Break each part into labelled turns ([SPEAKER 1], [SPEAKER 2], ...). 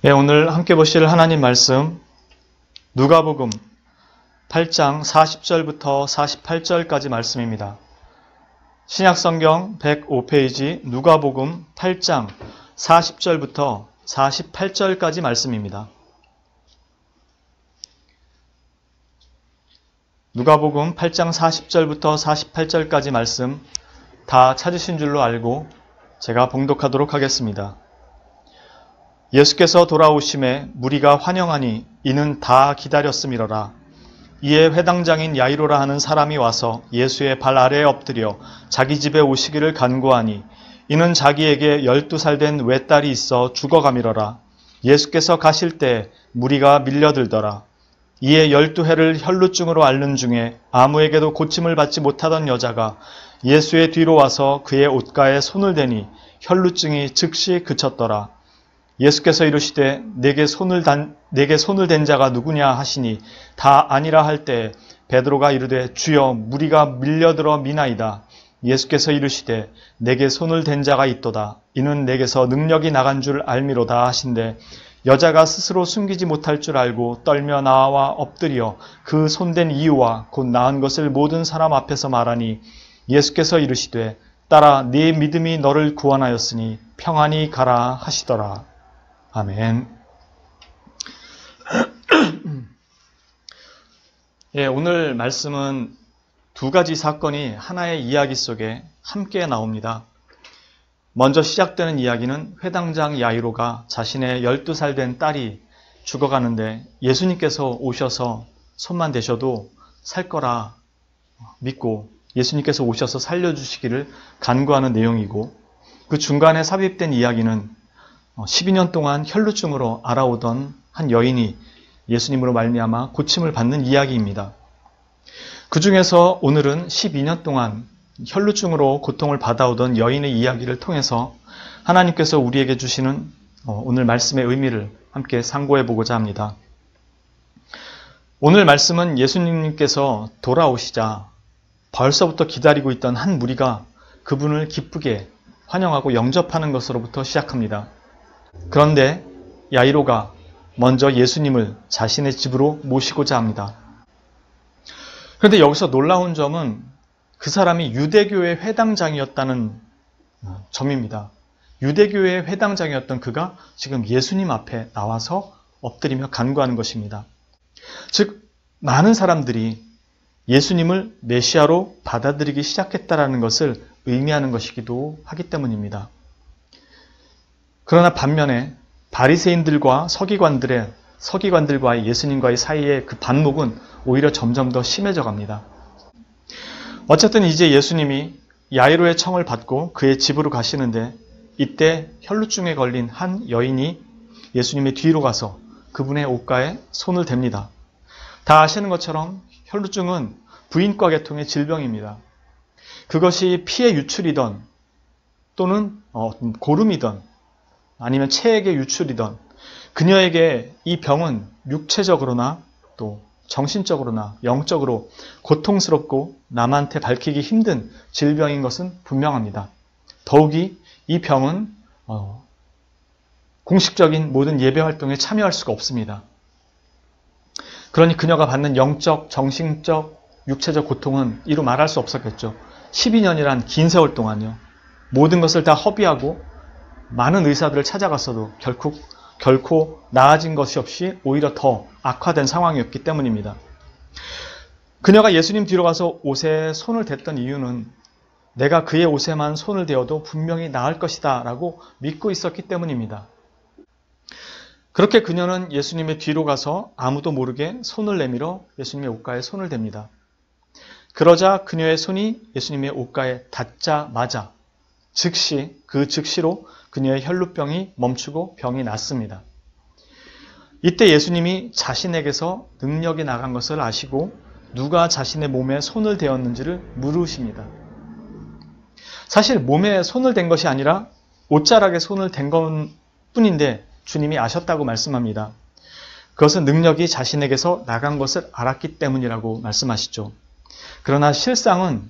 [SPEAKER 1] 네, 오늘 함께 보실 하나님 말씀 누가복음 8장 40절부터 48절까지 말씀입니다. 신약성경 105페이지 누가복음 8장 40절부터 48절까지 말씀입니다. 누가복음 8장 40절부터 48절까지 말씀 다 찾으신 줄로 알고 제가 봉독하도록 하겠습니다. 예수께서 돌아오심에 무리가 환영하니 이는 다 기다렸음이로라. 이에 회당장인 야이로라 하는 사람이 와서 예수의 발 아래에 엎드려 자기 집에 오시기를 간구하니 이는 자기에게 12살 된 외딸이 있어 죽어가미러라. 예수께서 가실 때 무리가 밀려들더라. 이에 12해를 혈루증으로 앓는 중에 아무에게도 고침을 받지 못하던 여자가 예수의 뒤로 와서 그의 옷가에 손을 대니 혈루증이 즉시 그쳤더라. 예수께서 이르시되 내게 손을 댄 자가 누구냐 하시니 다 아니라 할 때 베드로가 이르되 주여 무리가 밀려들어 미나이다. 예수께서 이르시되 내게 손을 댄 자가 있도다. 이는 내게서 능력이 나간 줄 알미로다 하신대 여자가 스스로 숨기지 못할 줄 알고 떨며 나와 엎드려 그 손댄 이유와 곧 나은 것을 모든 사람 앞에서 말하니 예수께서 이르시되 딸아 네 믿음이 너를 구원하였으니 평안히 가라 하시더라. 아멘. 예, 오늘 말씀은 두 가지 사건이 하나의 이야기 속에 함께 나옵니다. 먼저 시작되는 이야기는 회당장 야이로가 자신의 12살 된 딸이 죽어가는데 예수님께서 오셔서 손만 대셔도 살 거라 믿고 예수님께서 오셔서 살려주시기를 간구하는 내용이고, 그 중간에 삽입된 이야기는 12년 동안 혈루증으로 앓아오던 한 여인이 예수님으로 말미암아 고침을 받는 이야기입니다. 그 중에서 오늘은 12년 동안 혈루증으로 고통을 받아오던 여인의 이야기를 통해서 하나님께서 우리에게 주시는 오늘 말씀의 의미를 함께 상고해 보고자 합니다. 오늘 말씀은 예수님께서 돌아오시자 벌써부터 기다리고 있던 한 무리가 그분을 기쁘게 환영하고 영접하는 것으로부터 시작합니다. 그런데 야이로가 먼저 예수님을 자신의 집으로 모시고자 합니다. 그런데 여기서 놀라운 점은 그 사람이 유대교의 회당장이었다는 점입니다. 유대교의 회당장이었던 그가 지금 예수님 앞에 나와서 엎드리며 간구하는 것입니다. 즉 많은 사람들이 예수님을 메시아로 받아들이기 시작했다는 것을 의미하는 것이기도 하기 때문입니다. 그러나 반면에 바리새인들과 서기관들과의 예수님과의 사이의 그 반목은 오히려 점점 더 심해져 갑니다. 어쨌든 이제 예수님이 야이로의 청을 받고 그의 집으로 가시는데 이때 혈루증에 걸린 한 여인이 예수님의 뒤로 가서 그분의 옷가에 손을 댑니다. 다 아시는 것처럼 혈루증은 부인과 계통의 질병입니다. 그것이 피의 유출이던 또는 고름이던 아니면 체액의 유출이던 그녀에게 이 병은 육체적으로나 또 정신적으로나 영적으로 고통스럽고 남한테 밝히기 힘든 질병인 것은 분명합니다. 더욱이 이 병은 공식적인 모든 예배 활동에 참여할 수가 없습니다. 그러니 그녀가 받는 영적, 정신적, 육체적 고통은 이루 말할 수 없었겠죠. 12년이란 긴 세월 동안요. 모든 것을 다 허비하고 많은 의사들을 찾아갔어도 결코 나아진 것이 없이 오히려 더 악화된 상황이었기 때문입니다. 그녀가 예수님 뒤로 가서 옷에 손을 댔던 이유는 내가 그의 옷에만 손을 대어도 분명히 나을 것이다 라고 믿고 있었기 때문입니다. 그렇게 그녀는 예수님의 뒤로 가서 아무도 모르게 손을 내밀어 예수님의 옷가에 손을 댑니다. 그러자 그녀의 손이 예수님의 옷가에 닿자마자 즉시로 그녀의 혈루병이 멈추고 병이 낫습니다. 이때 예수님이 자신에게서 능력이 나간 것을 아시고 누가 자신의 몸에 손을 대었는지를 물으십니다. 사실 몸에 손을 댄 것이 아니라 옷자락에 손을 댄 것 뿐인데 주님이 아셨다고 말씀합니다. 그것은 능력이 자신에게서 나간 것을 알았기 때문이라고 말씀하시죠. 그러나 실상은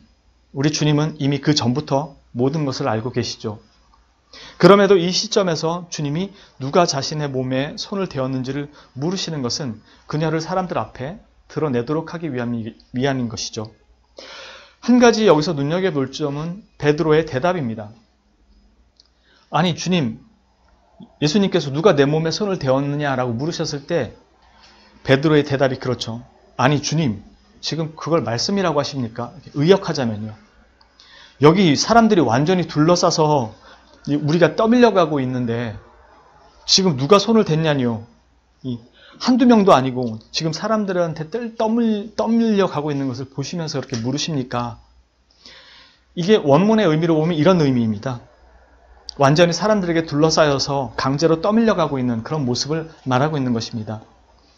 [SPEAKER 1] 우리 주님은 이미 그 전부터 모든 것을 알고 계시죠. 그럼에도 이 시점에서 주님이 누가 자신의 몸에 손을 대었는지를 물으시는 것은 그녀를 사람들 앞에 드러내도록 하기 위함인 것이죠. 한 가지 여기서 눈여겨볼 점은 베드로의 대답입니다. 아니 주님, 예수님께서 누가 내 몸에 손을 대었느냐라고 물으셨을 때 베드로의 대답이 그렇죠. 아니 주님, 지금 그걸 말씀이라고 하십니까? 의역하자면요. 여기 사람들이 완전히 둘러싸서 우리가 떠밀려가고 있는데 지금 누가 손을 댔냐니요. 한두 명도 아니고 지금 사람들한테 떠밀려가고 있는 것을 보시면서 그렇게 물으십니까? 이게 원문의 의미로 보면 이런 의미입니다. 완전히 사람들에게 둘러싸여서 강제로 떠밀려가고 있는 그런 모습을 말하고 있는 것입니다.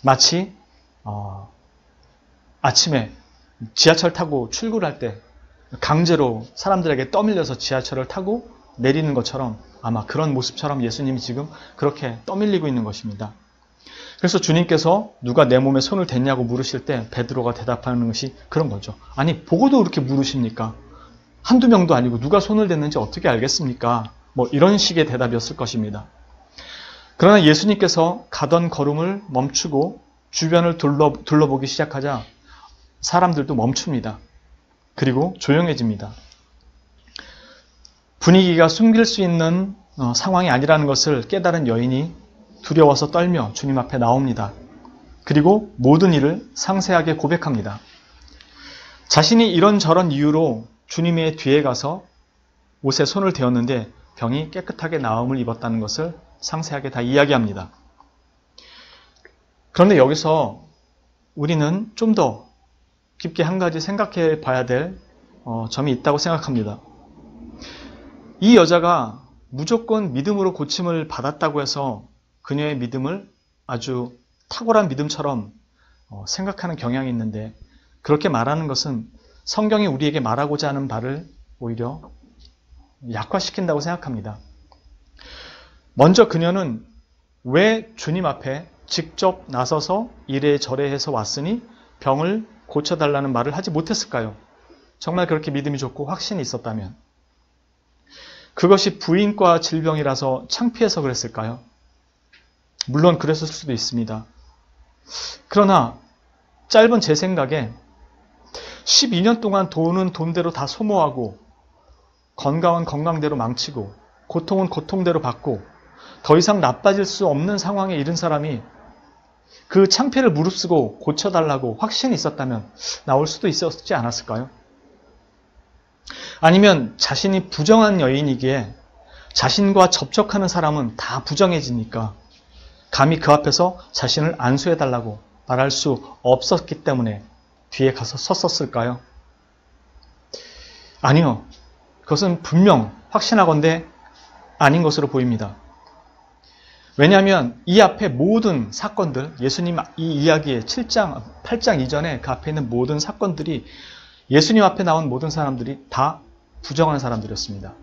[SPEAKER 1] 마치 아침에 지하철 타고 출근할 때 강제로 사람들에게 떠밀려서 지하철을 타고 내리는 것처럼 아마 그런 모습처럼 예수님이 지금 그렇게 떠밀리고 있는 것입니다. 그래서 주님께서 누가 내 몸에 손을 댔냐고 물으실 때 베드로가 대답하는 것이 그런 거죠. 아니 보고도 그렇게 물으십니까? 한두 명도 아니고 누가 손을 댔는지 어떻게 알겠습니까? 이런 식의 대답이었을 것입니다. 그러나 예수님께서 가던 걸음을 멈추고 주변을 둘러보기 시작하자 사람들도 멈춥니다. 그리고 조용해집니다. 분위기가 숨길 수 있는 상황이 아니라는 것을 깨달은 여인이 두려워서 떨며 주님 앞에 나옵니다. 그리고 모든 일을 상세하게 고백합니다. 자신이 이런저런 이유로 주님의 뒤에 가서 옷에 손을 대었는데 병이 깨끗하게 나음을 입었다는 것을 상세하게 다 이야기합니다. 그런데 여기서 우리는 좀 더 깊게 한 가지 생각해 봐야 될 점이 있다고 생각합니다. 이 여자가 무조건 믿음으로 고침을 받았다고 해서 그녀의 믿음을 아주 탁월한 믿음처럼 생각하는 경향이 있는데 그렇게 말하는 것은 성경이 우리에게 말하고자 하는 바를 오히려 약화시킨다고 생각합니다. 먼저 그녀는 왜 주님 앞에 직접 나서서 이래저래 해서 왔으니 병을 고쳐달라는 말을 하지 못했을까요? 정말 그렇게 믿음이 좋고 확신이 있었다면. 그것이 부인과 질병이라서 창피해서 그랬을까요? 물론 그랬을 수도 있습니다. 그러나 짧은 제 생각에 12년 동안 돈은 돈대로 다 소모하고 건강은 건강대로 망치고 고통은 고통대로 받고 더 이상 나빠질 수 없는 상황에 이른 사람이 그 창피를 무릅쓰고 고쳐달라고 확신이 있었다면 나올 수도 있었지 않았을까요? 아니면 자신이 부정한 여인이기에 자신과 접촉하는 사람은 다 부정해지니까 감히 그 앞에서 자신을 안수해달라고 말할 수 없었기 때문에 뒤에 가서 섰었을까요? 아니요. 그것은 분명 확신하건대 아닌 것으로 보입니다. 왜냐하면 이 앞에 모든 사건들, 예수님 이 이야기의 7장, 8장 이전에 그 앞에 있는 모든 사건들이 예수님 앞에 나온 모든 사람들이 다 부정한 사람들이었습니다.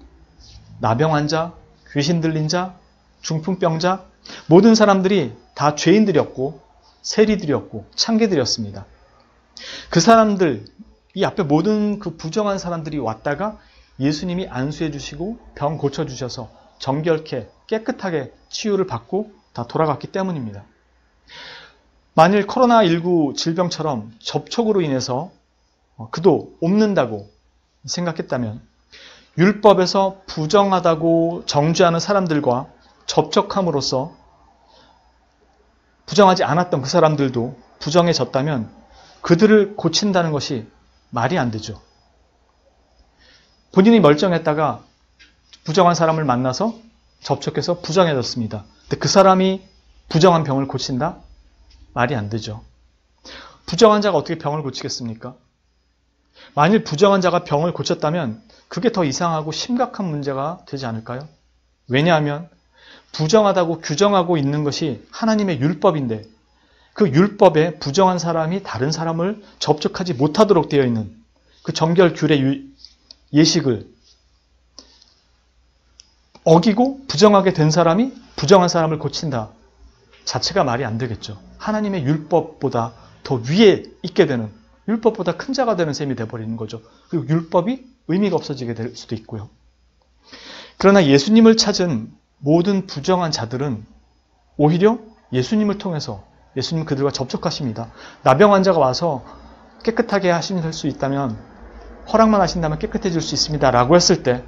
[SPEAKER 1] 나병 환자, 귀신 들린 자, 중풍병자, 모든 사람들이 다 죄인들이었고 세리들이었고 창기들이었습니다. 그 사람들, 이 앞에 모든 그 부정한 사람들이 왔다가 예수님이 안수해 주시고 병 고쳐주셔서 정결케 깨끗하게 치유를 받고 다 돌아갔기 때문입니다. 만일 코로나19 질병처럼 접촉으로 인해서 그도 옮는다고 생각했다면 율법에서 부정하다고 정죄하는 사람들과 접촉함으로써 부정하지 않았던 그 사람들도 부정해졌다면 그들을 고친다는 것이 말이 안 되죠. 본인이 멀쩡했다가 부정한 사람을 만나서 접촉해서 부정해졌습니다. 근데 그 사람이 부정한 병을 고친다? 말이 안 되죠. 부정한 자가 어떻게 병을 고치겠습니까? 만일 부정한 자가 병을 고쳤다면 그게 더 이상하고 심각한 문제가 되지 않을까요? 왜냐하면 부정하다고 규정하고 있는 것이 하나님의 율법인데 그 율법에 부정한 사람이 다른 사람을 접촉하지 못하도록 되어 있는 그 정결 규례 예식을 어기고 부정하게 된 사람이 부정한 사람을 고친다 자체가 말이 안 되겠죠. 하나님의 율법보다 더 위에 있게 되는, 율법보다 큰 자가 되는 셈이 되어버리는 거죠. 그리고 율법이 의미가 없어지게 될 수도 있고요. 그러나 예수님을 찾은 모든 부정한 자들은 오히려 예수님을 통해서 예수님 그들과 접촉하십니다. 나병 환자가 와서 깨끗하게 하실 수 있다면, 허락만 하신다면 깨끗해질 수 있습니다 라고 했을 때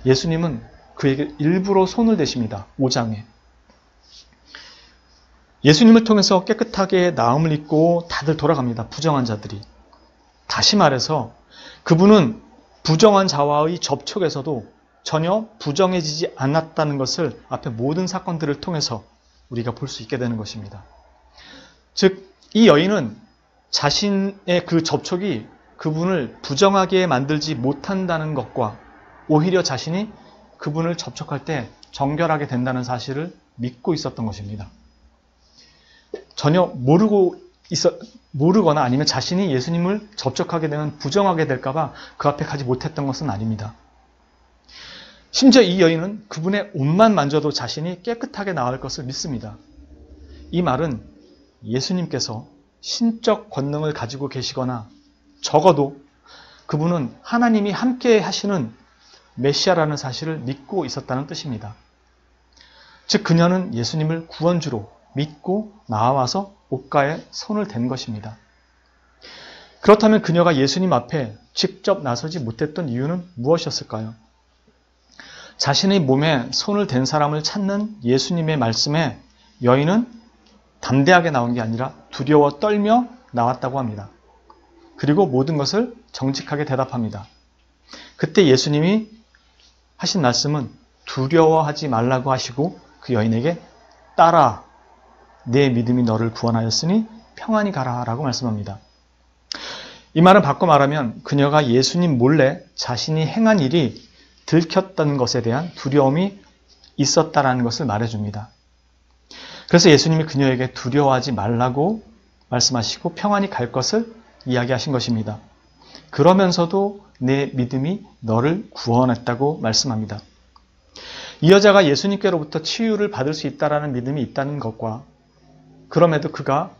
[SPEAKER 1] 예수님은 그에게 일부러 손을 대십니다. 5장에. 예수님을 통해서 깨끗하게 나음을 입고 다들 돌아갑니다. 부정한 자들이. 다시 말해서 그분은 부정한 자와의 접촉에서도 전혀 부정해지지 않았다는 것을 앞에 모든 사건들을 통해서 우리가 볼 수 있게 되는 것입니다. 즉, 이 여인은 자신의 그 접촉이 그분을 부정하게 만들지 못한다는 것과 오히려 자신이 그분을 접촉할 때 정결하게 된다는 사실을 믿고 있었던 것입니다. 전혀 모르거나 아니면 자신이 예수님을 접촉하게 되면 부정하게 될까봐 그 앞에 가지 못했던 것은 아닙니다. 심지어 이 여인은 그분의 옷만 만져도 자신이 깨끗하게 나을 것을 믿습니다. 이 말은 예수님께서 신적 권능을 가지고 계시거나 적어도 그분은 하나님이 함께 하시는 메시아라는 사실을 믿고 있었다는 뜻입니다. 즉 그녀는 예수님을 구원주로 믿고 나와서 옷가에 손을 댄 것입니다. 그렇다면 그녀가 예수님 앞에 직접 나서지 못했던 이유는 무엇이었을까요? 자신의 몸에 손을 댄 사람을 찾는 예수님의 말씀에 여인은 담대하게 나온 게 아니라 두려워 떨며 나왔다고 합니다. 그리고 모든 것을 정직하게 대답합니다. 그때 예수님이 하신 말씀은 두려워하지 말라고 하시고 그 여인에게 따라 내 믿음이 너를 구원하였으니 평안히 가라 라고 말씀합니다. 이 말은 바꿔 말하면 그녀가 예수님 몰래 자신이 행한 일이 들켰다는 것에 대한 두려움이 있었다라는 것을 말해줍니다. 그래서 예수님이 그녀에게 두려워하지 말라고 말씀하시고 평안히 갈 것을 이야기하신 것입니다. 그러면서도 내 믿음이 너를 구원했다고 말씀합니다. 이 여자가 예수님께로부터 치유를 받을 수 있다라는 믿음이 있다는 것과 그럼에도 그가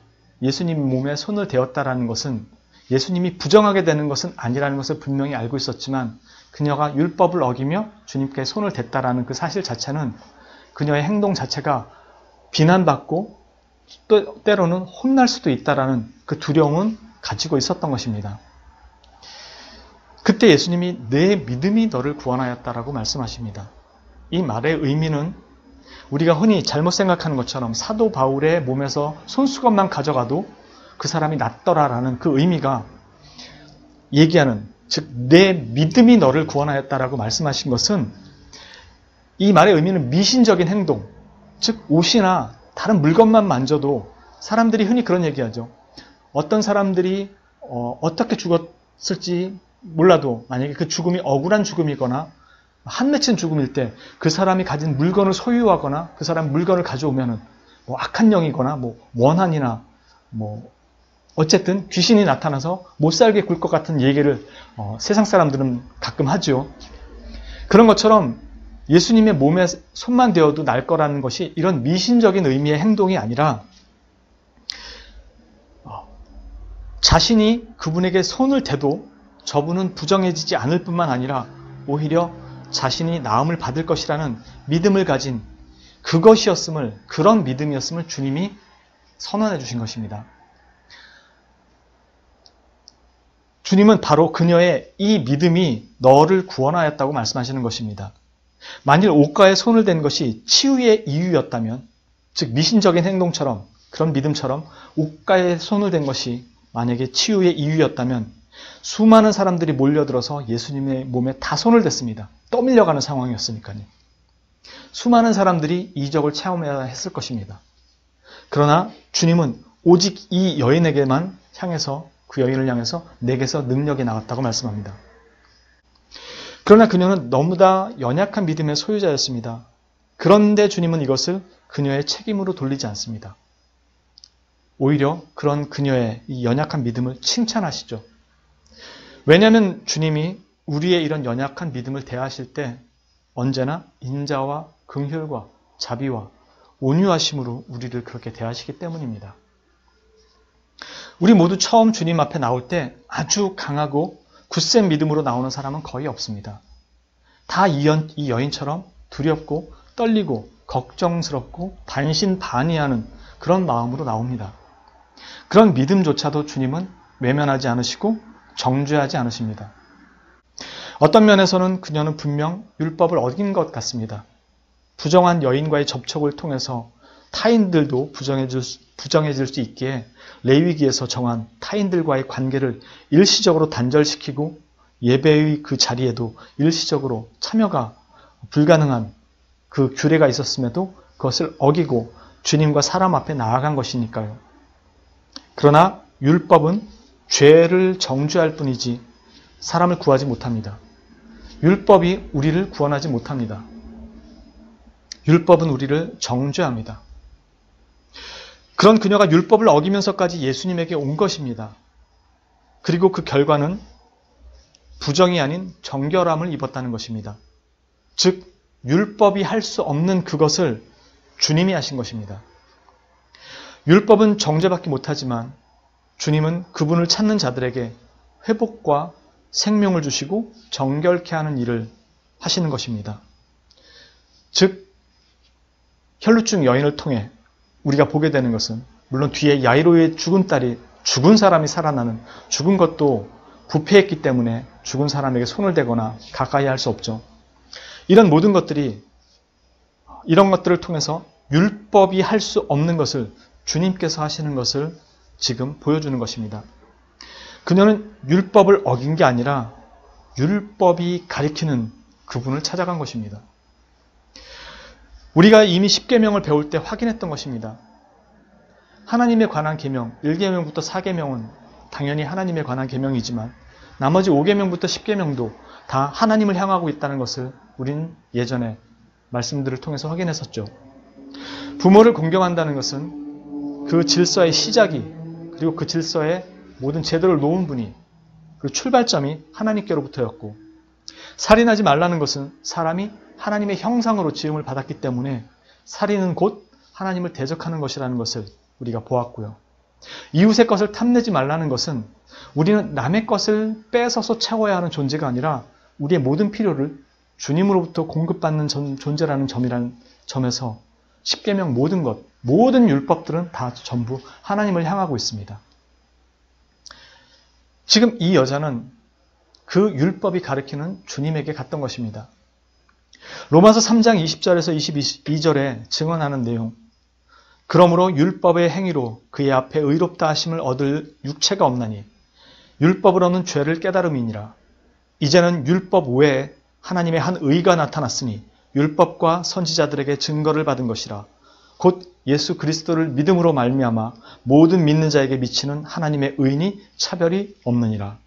[SPEAKER 1] 예수님 몸에 손을 대었다라는 것은 예수님이 부정하게 되는 것은 아니라는 것을 분명히 알고 있었지만 그녀가 율법을 어기며 주님께 손을 댔다라는 그 사실 자체는 그녀의 행동 자체가 비난받고 또 때로는 혼날 수도 있다라는 그 두려움은 가지고 있었던 것입니다. 그때 예수님이 내 믿음이 너를 구원하였다라고 말씀하십니다. 이 말의 의미는 우리가 흔히 잘못 생각하는 것처럼 사도 바울의 몸에서 손수건만 가져가도 그 사람이 낫더라라는 그 의미가 얘기하는, 즉 내 믿음이 너를 구원하였다라고 말씀하신 것은 이 말의 의미는 미신적인 행동, 즉 옷이나 다른 물건만 만져도 사람들이 흔히 그런 얘기하죠. 어떤 사람들이 어떻게 죽었을지 몰라도 만약에 그 죽음이 억울한 죽음이거나 한 맺힌 죽음일 때 그 사람이 가진 물건을 소유하거나 그 사람 물건을 가져오면은 뭐 악한 영이거나 뭐 원한이나 뭐 어쨌든 귀신이 나타나서 못 살게 굴 것 같은 얘기를 세상 사람들은 가끔 하죠. 그런 것처럼 예수님의 몸에 손만 대어도 날 거라는 것이 이런 미신적인 의미의 행동이 아니라 자신이 그분에게 손을 대도 저분은 부정해지지 않을 뿐만 아니라 오히려 자신이 나음을 받을 것이라는 믿음을 가진 그것이었음을, 그런 믿음이었음을 주님이 선언해 주신 것입니다. 주님은 바로 그녀의 이 믿음이 너를 구원하였다고 말씀하시는 것입니다. 만일 옷가에 손을 댄 것이 치유의 이유였다면, 즉 미신적인 행동처럼, 그런 믿음처럼 옷가에 손을 댄 것이 만약에 치유의 이유였다면 수많은 사람들이 몰려들어서 예수님의 몸에 다 손을 댔습니다. 떠밀려가는 상황이었으니까요. 수많은 사람들이 이적을 체험해야 했을 것입니다. 그러나 주님은 오직 이 여인에게만 향해서, 그 여인을 향해서 내게서 능력이 나왔다고 말씀합니다. 그러나 그녀는 너무나 연약한 믿음의 소유자였습니다. 그런데 주님은 이것을 그녀의 책임으로 돌리지 않습니다. 오히려 그런 그녀의 이 연약한 믿음을 칭찬하시죠. 왜냐하면 주님이 우리의 이런 연약한 믿음을 대하실 때 언제나 인자와 긍휼과 자비와 온유하심으로 우리를 그렇게 대하시기 때문입니다. 우리 모두 처음 주님 앞에 나올 때 아주 강하고 굳센 믿음으로 나오는 사람은 거의 없습니다. 다 이 여인처럼 두렵고 떨리고 걱정스럽고 반신반의하는 그런 마음으로 나옵니다. 그런 믿음조차도 주님은 외면하지 않으시고 정죄하지 않으십니다. 어떤 면에서는 그녀는 분명 율법을 어긴 것 같습니다. 부정한 여인과의 접촉을 통해서 타인들도 부정해질 수 있기에 레위기에서 정한 타인들과의 관계를 일시적으로 단절시키고 예배의 그 자리에도 일시적으로 참여가 불가능한 그 규례가 있었음에도 그것을 어기고 주님과 사람 앞에 나아간 것이니까요. 그러나 율법은 죄를 정죄할 뿐이지 사람을 구하지 못합니다. 율법이 우리를 구원하지 못합니다. 율법은 우리를 정죄합니다. 그런 그녀가 율법을 어기면서까지 예수님에게 온 것입니다. 그리고 그 결과는 부정이 아닌 정결함을 입었다는 것입니다. 즉 율법이 할 수 없는 그것을 주님이 하신 것입니다. 율법은 정죄받지 못하지만 주님은 그분을 찾는 자들에게 회복과 생명을 주시고 정결케 하는 일을 하시는 것입니다. 즉 혈루증 여인을 통해 우리가 보게 되는 것은 물론 뒤에 야이로의 죽은 딸이 죽은 사람이 살아나는 죽은 것도 부패했기 때문에 죽은 사람에게 손을 대거나 가까이 할 수 없죠. 이런 모든 것들이 이런 것들을 통해서 율법이 할 수 없는 것을 주님께서 하시는 것을 지금 보여주는 것입니다. 그녀는 율법을 어긴 게 아니라 율법이 가리키는 그분을 찾아간 것입니다. 우리가 이미 10계명을 배울 때 확인했던 것입니다. 하나님에 관한 계명, 1계명부터 4계명은 당연히 하나님에 관한 계명이지만 나머지 5계명부터 10계명도 다 하나님을 향하고 있다는 것을 우린 예전에 말씀들을 통해서 확인했었죠. 부모를 공경한다는 것은 그 질서의 시작이 그리고 그 질서의 모든 제도를 놓은 분이 그 출발점이 하나님께로부터였고 살인하지 말라는 것은 사람이 하나님의 형상으로 지음을 받았기 때문에 살인은 곧 하나님을 대적하는 것이라는 것을 우리가 보았고요. 이웃의 것을 탐내지 말라는 것은 우리는 남의 것을 뺏어서 채워야 하는 존재가 아니라 우리의 모든 필요를 주님으로부터 공급받는 존재라는 점에서 10계명 모든 것, 모든 율법들은 다 전부 하나님을 향하고 있습니다. 지금 이 여자는 그 율법이 가리키는 주님에게 갔던 것입니다. 로마서 3장 20절에서 22절에 증언하는 내용. 그러므로 율법의 행위로 그의 앞에 의롭다 하심을 얻을 육체가 없나니 율법으로는 죄를 깨달음이니라. 이제는 율법 외에 하나님의 한 의가 나타났으니 율법과 선지자들에게 증거를 받은 것이라. 곧 예수 그리스도를 믿음으로 말미암아 모든 믿는 자에게 미치는 하나님의 의인이 차별이 없느니라.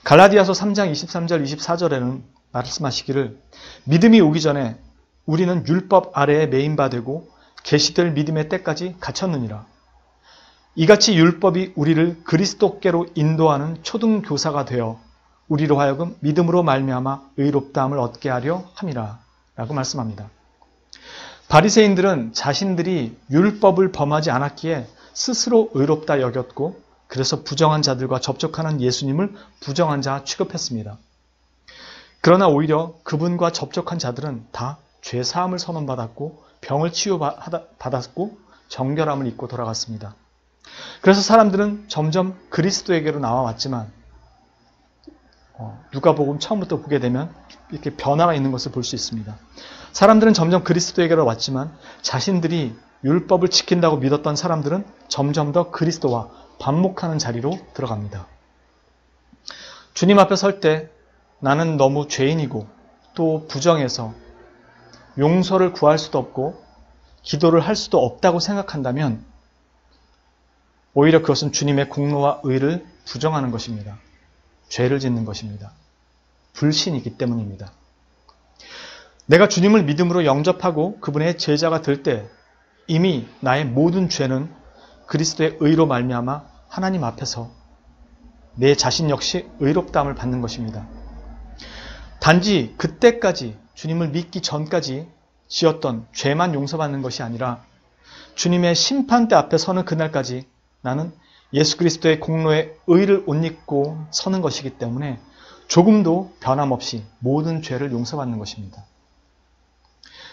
[SPEAKER 1] 갈라디아서 3장 23절 24절에는 말씀하시기를 믿음이 오기 전에 우리는 율법 아래에 매인바 되고 계시될 믿음의 때까지 갇혔느니라. 이같이 율법이 우리를 그리스도께로 인도하는 초등교사가 되어 우리로 하여금 믿음으로 말미암아 의롭다함을 얻게 하려 함이라 라고 말씀합니다. 바리새인들은 자신들이 율법을 범하지 않았기에 스스로 의롭다 여겼고 그래서 부정한 자들과 접촉하는 예수님을 부정한 자 취급했습니다. 그러나 오히려 그분과 접촉한 자들은 다 죄사함을 선언받았고 병을 치유받았고 정결함을 입고 돌아갔습니다. 그래서 사람들은 점점 그리스도에게로 나와왔지만 누가복음 처음부터 보게 되면 이렇게 변화가 있는 것을 볼 수 있습니다. 사람들은 점점 그리스도에게로 왔지만 자신들이 율법을 지킨다고 믿었던 사람들은 점점 더 그리스도와 반목하는 자리로 들어갑니다. 주님 앞에 설 때 나는 너무 죄인이고 또 부정해서 용서를 구할 수도 없고 기도를 할 수도 없다고 생각한다면 오히려 그것은 주님의 공로와 의를 부정하는 것입니다. 죄를 짓는 것입니다. 불신이기 때문입니다. 내가 주님을 믿음으로 영접하고 그분의 제자가 될 때 이미 나의 모든 죄는 그리스도의 의로 말미암아 하나님 앞에서 내 자신 역시 의롭다함을 받는 것입니다. 단지 그때까지 주님을 믿기 전까지 지었던 죄만 용서받는 것이 아니라 주님의 심판대 앞에 서는 그날까지 나는 예수 그리스도의 공로의 의를 옷 입고 서는 것이기 때문에 조금도 변함없이 모든 죄를 용서받는 것입니다.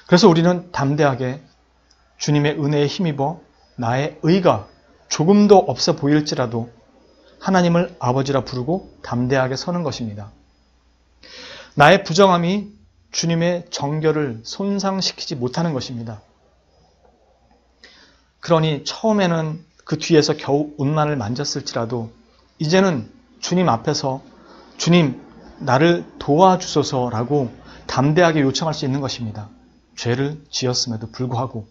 [SPEAKER 1] 그래서 우리는 담대하게 주님의 은혜에 힘입어 나의 의가 조금도 없어 보일지라도 하나님을 아버지라 부르고 담대하게 서는 것입니다. 나의 부정함이 주님의 정결을 손상시키지 못하는 것입니다. 그러니 처음에는 그 뒤에서 겨우 옷만을 만졌을지라도 이제는 주님 앞에서 주님 나를 도와주소서라고 담대하게 요청할 수 있는 것입니다. 죄를 지었음에도 불구하고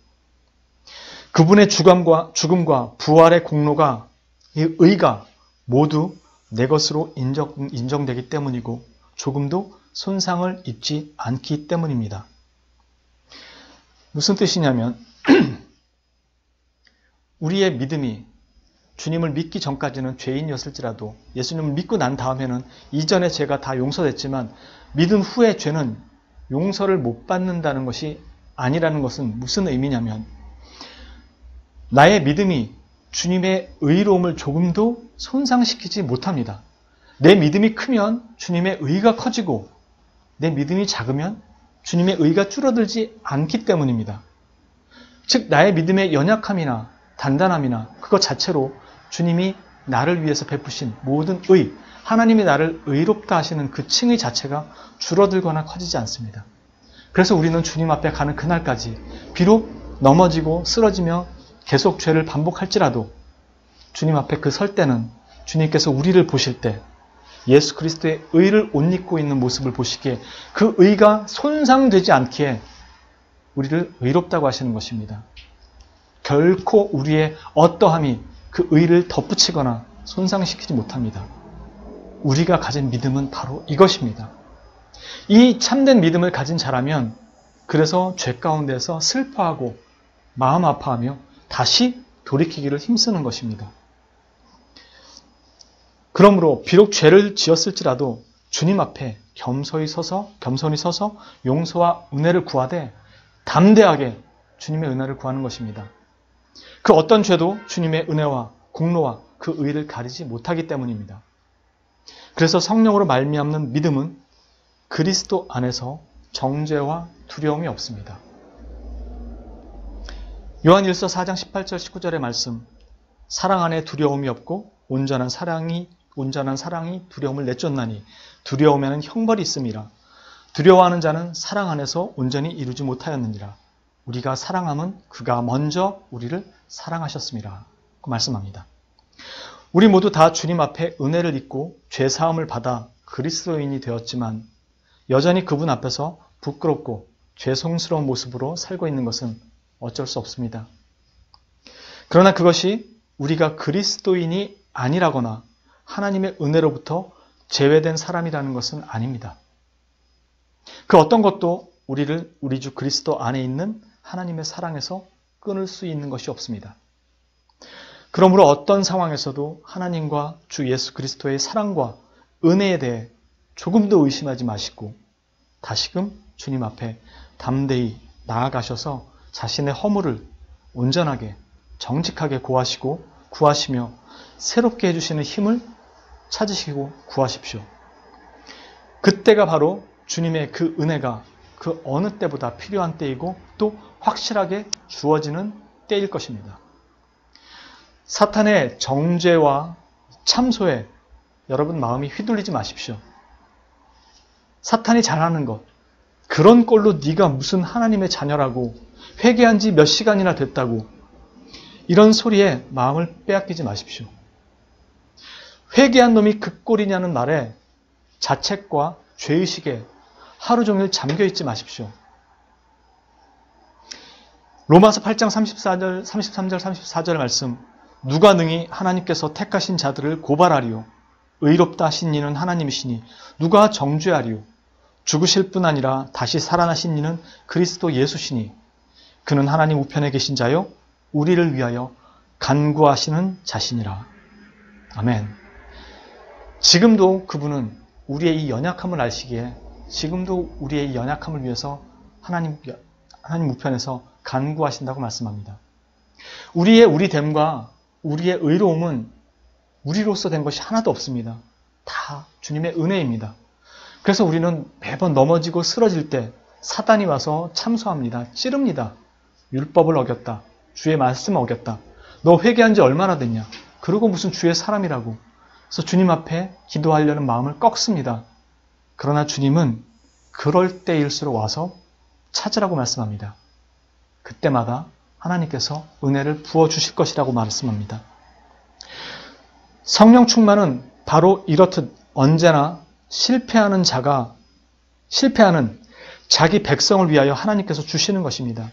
[SPEAKER 1] 그분의 죽음과 부활의 공로가 이 의가 모두 내 것으로 인정되기 때문이고 조금도 손상을 입지 않기 때문입니다. 무슨 뜻이냐면 우리의 믿음이 주님을 믿기 전까지는 죄인이었을지라도 예수님을 믿고 난 다음에는 이전의 죄가 다 용서됐지만 믿은 후의 죄는 용서를 못 받는다는 것이 아니라는 것은 무슨 의미냐면 나의 믿음이 주님의 의로움을 조금도 손상시키지 못합니다. 내 믿음이 크면 주님의 의가 커지고 내 믿음이 작으면 주님의 의가 줄어들지 않기 때문입니다. 즉 나의 믿음의 연약함이나 단단함이나 그것 자체로 주님이 나를 위해서 베푸신 모든 의, 하나님이 나를 의롭다 하시는 그 칭의 자체가 줄어들거나 커지지 않습니다. 그래서 우리는 주님 앞에 가는 그날까지 비록 넘어지고 쓰러지며 계속 죄를 반복할지라도 주님 앞에 그 설 때는 주님께서 우리를 보실 때 예수 그리스도의 의를 옷 입고 있는 모습을 보시기에 그 의가 손상되지 않기에 우리를 의롭다고 하시는 것입니다. 결코 우리의 어떠함이 그 의를 덧붙이거나 손상시키지 못합니다. 우리가 가진 믿음은 바로 이것입니다. 이 참된 믿음을 가진 자라면 그래서 죄 가운데서 슬퍼하고 마음 아파하며 다시 돌이키기를 힘쓰는 것입니다. 그러므로 비록 죄를 지었을지라도 주님 앞에 겸손히 서서 용서와 은혜를 구하되 담대하게 주님의 은혜를 구하는 것입니다. 그 어떤 죄도 주님의 은혜와 공로와 그 의를 가리지 못하기 때문입니다. 그래서 성령으로 말미암는 믿음은 그리스도 안에서 정죄와 두려움이 없습니다. 요한일서 4장 18절 19절의 말씀, 사랑 안에 두려움이 없고 온전한 사랑이 두려움을 내쫓나니 두려움에는 형벌이 있음이라. 두려워하는 자는 사랑 안에서 온전히 이루지 못하였느니라. 우리가 사랑함은 그가 먼저 우리를 사랑하셨음이라. 그 말씀합니다. 우리 모두 다 주님 앞에 은혜를 입고 죄사함을 받아 그리스도인이 되었지만 여전히 그분 앞에서 부끄럽고 죄송스러운 모습으로 살고 있는 것은 어쩔 수 없습니다. 그러나 그것이 우리가 그리스도인이 아니라거나 하나님의 은혜로부터 제외된 사람이라는 것은 아닙니다. 그 어떤 것도 우리를 우리 주 그리스도 안에 있는 하나님의 사랑에서 끊을 수 있는 것이 없습니다. 그러므로 어떤 상황에서도 하나님과 주 예수 그리스도의 사랑과 은혜에 대해 조금도 의심하지 마시고 다시금 주님 앞에 담대히 나아가셔서 자신의 허물을 온전하게 정직하게 구하시며 새롭게 해주시는 힘을 찾으시고 구하십시오. 그때가 바로 주님의 그 은혜가 그 어느 때보다 필요한 때이고 또 확실하게 주어지는 때일 것입니다. 사탄의 정죄와 참소에 여러분 마음이 휘둘리지 마십시오. 사탄이 잘하는 것, 그런 꼴로 네가 무슨 하나님의 자녀라고 회개한 지 몇 시간이나 됐다고 이런 소리에 마음을 빼앗기지 마십시오. 회개한 놈이 그 꼴이냐는 말에 자책과 죄의식에 하루 종일 잠겨있지 마십시오. 로마서 8장 33절 34절 말씀, 누가 능히 하나님께서 택하신 자들을 고발하리요. 의롭다 하신 이는 하나님이시니 누가 정죄하리요. 죽으실 뿐 아니라 다시 살아나신 이는 그리스도 예수시니 그는 하나님 우편에 계신 자요 우리를 위하여 간구하시는 자시니라. 아멘. 지금도 그분은 우리의 이 연약함을 아시기에 지금도 우리의 이 연약함을 위해서 하나님 우편에서 간구하신다고 말씀합니다. 우리의 우리됨과 우리의 의로움은 우리로서 된 것이 하나도 없습니다. 다 주님의 은혜입니다. 그래서 우리는 매번 넘어지고 쓰러질 때 사단이 와서 참소합니다. 찌릅니다. 율법을 어겼다. 주의 말씀을 어겼다. 너 회개한 지 얼마나 됐냐? 그러고 무슨 주의 사람이라고. 그래서 주님 앞에 기도하려는 마음을 꺾습니다. 그러나 주님은 그럴 때일수록 와서 찾으라고 말씀합니다. 그때마다 하나님께서 은혜를 부어주실 것이라고 말씀합니다. 성령 충만은 바로 이렇듯 언제나 실패하는 자기 백성을 위하여 하나님께서 주시는 것입니다.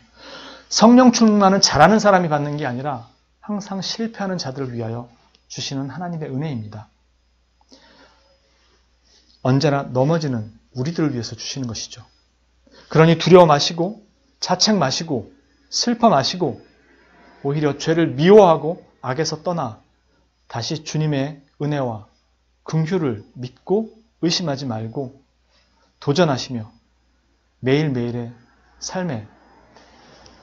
[SPEAKER 1] 성령 충만은 잘하는 사람이 받는 게 아니라 항상 실패하는 자들을 위하여 주시는 하나님의 은혜입니다. 언제나 넘어지는 우리들을 위해서 주시는 것이죠. 그러니 두려워 마시고 자책 마시고 슬퍼 마시고 오히려 죄를 미워하고 악에서 떠나 다시 주님의 은혜와 긍휼을 믿고 의심하지 말고 도전하시며 매일매일의 삶에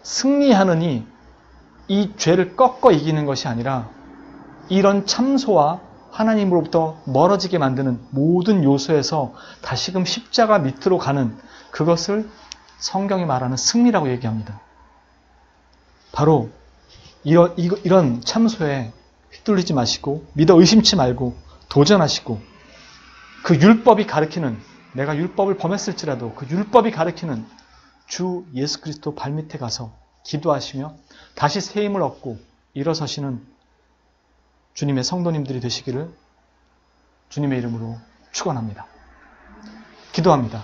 [SPEAKER 1] 승리하느니 이 죄를 꺾어 이기는 것이 아니라 이런 참소와 하나님으로부터 멀어지게 만드는 모든 요소에서 다시금 십자가 밑으로 가는 그것을 성경이 말하는 승리라고 얘기합니다. 바로 이런 참소에 휘둘리지 마시고 믿어 의심치 말고 도전하시고 그 율법이 가르치는 내가 율법을 범했을지라도 그 율법이 가르치는 주 예수 그리스도 발밑에 가서 기도하시며 다시 새 힘을 얻고 일어서시는 주님의 성도님들이 되시기를 주님의 이름으로 축원합니다. 기도합니다.